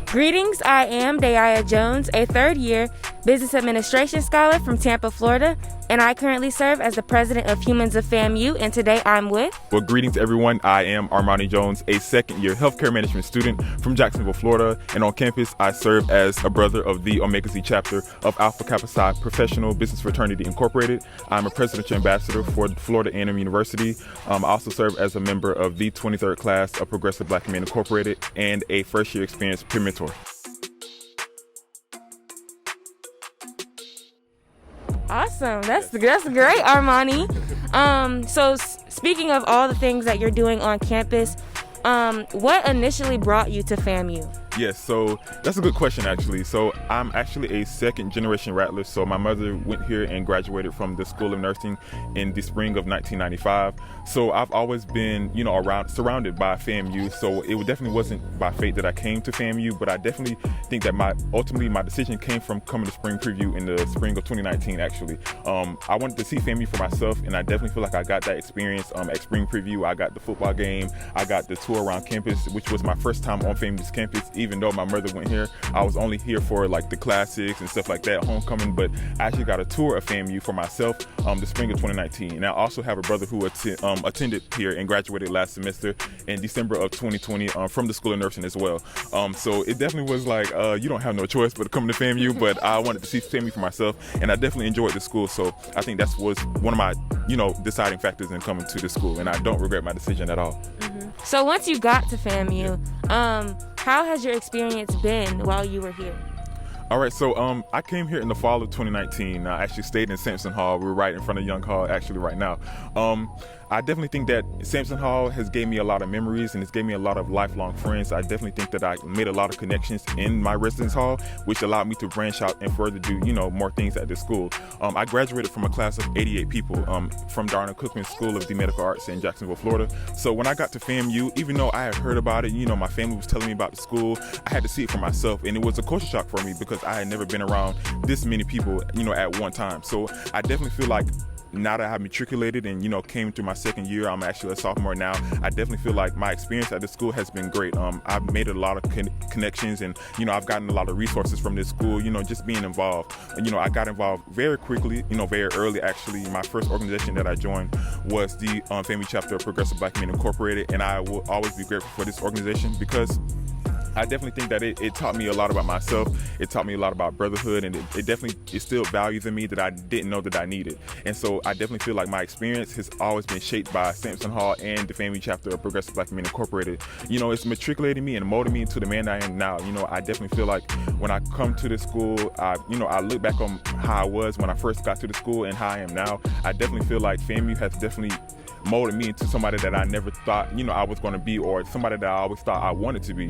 Greetings, I am Armani Jones, a third-year business administration scholar from Tampa, Florida, and I currently serve as the president of Humans of FAMU, and today I'm with... Well, greetings everyone. I am Armani Jones, a second-year healthcare management student from Jacksonville, Florida, and on campus I serve as a brother of the Omega Xi chapter of Alpha Kappa Psi Professional Business Fraternity Incorporated. I'm a presidential ambassador for Florida A&M University. I also serve as a member of the 23rd class of Progressive Black Men Incorporated and a first-year experienced peer mentor. Awesome. That's great, Armani. So speaking of all the things that you're doing on campus, what initially brought you to FAMU? Yes, so that's a good question, actually. So I'm actually a second-generation Rattler. So my mother went here and graduated from the School of Nursing in the spring of 1995. So I've always been, surrounded by FAMU. So it definitely wasn't by fate that I came to FAMU, but I definitely think that my decision came from coming to spring preview in the spring of 2019, actually. I wanted to see FAMU for myself, and I definitely feel like I got that experience at spring preview. I got the football game, I got the tour around campus, which was my first time on FAMU's campus. Even though my mother went here, I was only here for like the classics and stuff like that, homecoming, but I actually got a tour of FAMU for myself the spring of 2019. And I also have a brother who attended here and graduated last semester in December of 2020 from the School of Nursing as well. So it definitely was like, you don't have no choice but to come to FAMU, but I wanted to see FAMU for myself, and I definitely enjoyed the school. So I think that was one of my, deciding factors in coming to the school, and I don't regret my decision at all. Mm-hmm. So once you got to FAMU, how has your experience been while you were here? All right, so I came here in the fall of 2019. I actually stayed in Sampson Hall. We're right in front of Young Hall actually right now. I definitely think that Sampson Hall has gave me a lot of memories, and it's gave me a lot of lifelong friends. I definitely think that I made a lot of connections in my residence hall, which allowed me to branch out and further do, more things at the school. I graduated from a class of 88 people from Darnell Cookman School of the Medical Arts in Jacksonville, Florida. So when I got to FAMU, even though I had heard about it, my family was telling me about the school, I had to see it for myself, and it was a culture shock for me because I had never been around this many people, at one time. So I definitely feel like now that I have matriculated and, came through my second year, I'm actually a sophomore now, I definitely feel like my experience at the school has been great. I've made a lot of connections, and, I've gotten a lot of resources from this school, just being involved. I got involved very quickly, very early actually. My first organization that I joined was the FAMU chapter of Progressive Black Men Incorporated, and I will always be grateful for this organization because I definitely think that it taught me a lot about myself. It taught me a lot about brotherhood, and it definitely instilled values in me that I didn't know that I needed. And so I definitely feel like my experience has always been shaped by Sampson Hall and the FAMU chapter of Progressive Black Men Incorporated. It's matriculated me and molded me into the man I am now. I definitely feel like when I come to the school, I look back on how I was when I first got to the school and how I am now. I definitely feel like FAMU has definitely molded me into somebody that I never thought, I was going to be, or somebody that I always thought I wanted to be,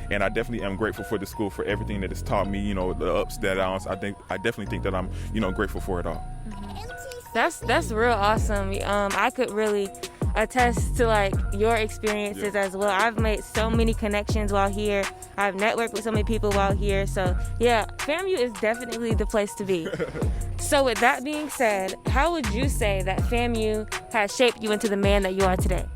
and I definitely am grateful for the school for everything that it's taught me, the ups, the downs. I definitely think that I'm, grateful for it all. Mm-hmm. That's real awesome. I could really attest to like your experiences as well. I've made so many connections while here. I've networked with so many people while here. So yeah, FAMU is definitely the place to be. So with that being said, how would you say that FAMU has shaped you into the man that you are today?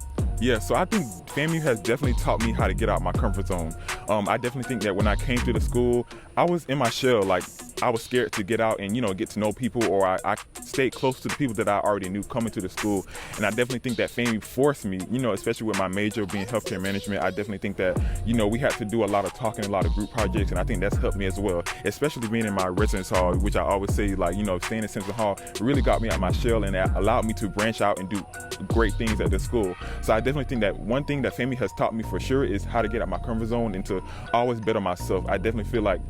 Yeah, so I think FAMU has definitely taught me how to get out my comfort zone. I definitely think that when I came to the school, I was in my shell. Like, I was scared to get out and, get to know people, or I stayed close to the people that I already knew coming to the school. And I definitely think that FAMU forced me, especially with my major being healthcare management, I definitely think that, we had to do a lot of talking, a lot of group projects, and I think that's helped me as well, especially being in my residence hall, which I always say, like, staying in Simpson Hall really got me out my shell, and that allowed me to branch out and do great things at the school. So I definitely think that one thing that FAMU has taught me for sure is how to get out my comfort zone and to always better myself. I definitely feel like,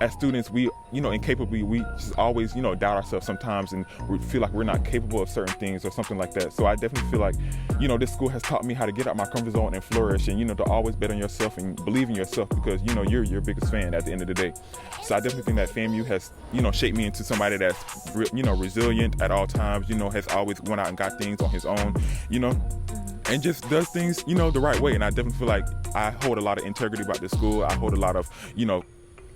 as students, we, incapably, we just always, doubt ourselves sometimes, and we feel like we're not capable of certain things or something like that. So I definitely feel like, this school has taught me how to get out my comfort zone and flourish, and, to always bet on yourself and believe in yourself, because, you're your biggest fan at the end of the day. So I definitely think that FAMU has, shaped me into somebody that's, resilient at all times, has always went out and got things on his own, and just does things, the right way. And I definitely feel like I hold a lot of integrity about this school. I hold a lot of,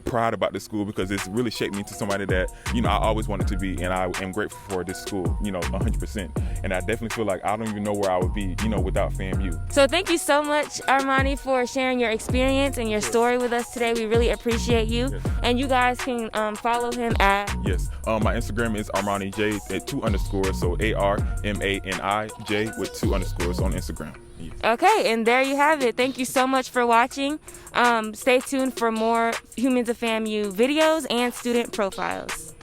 proud about this school because it's really shaped me into somebody that, you know, I always wanted to be, and I am grateful for this school, you know, 100%. And I definitely feel like I don't even know where I would be, you know, without FAMU. So thank you so much, Armani, for sharing your experience and your story with us today. We really appreciate you. Yes. And you guys can follow him at... Yes. My Instagram is Armani J at 2 underscores, so ARMANIJ with 2 underscores on Instagram. Yes. Okay, and there you have it. Thank you so much for watching. Stay tuned for more Humans of FAMU videos and student profiles.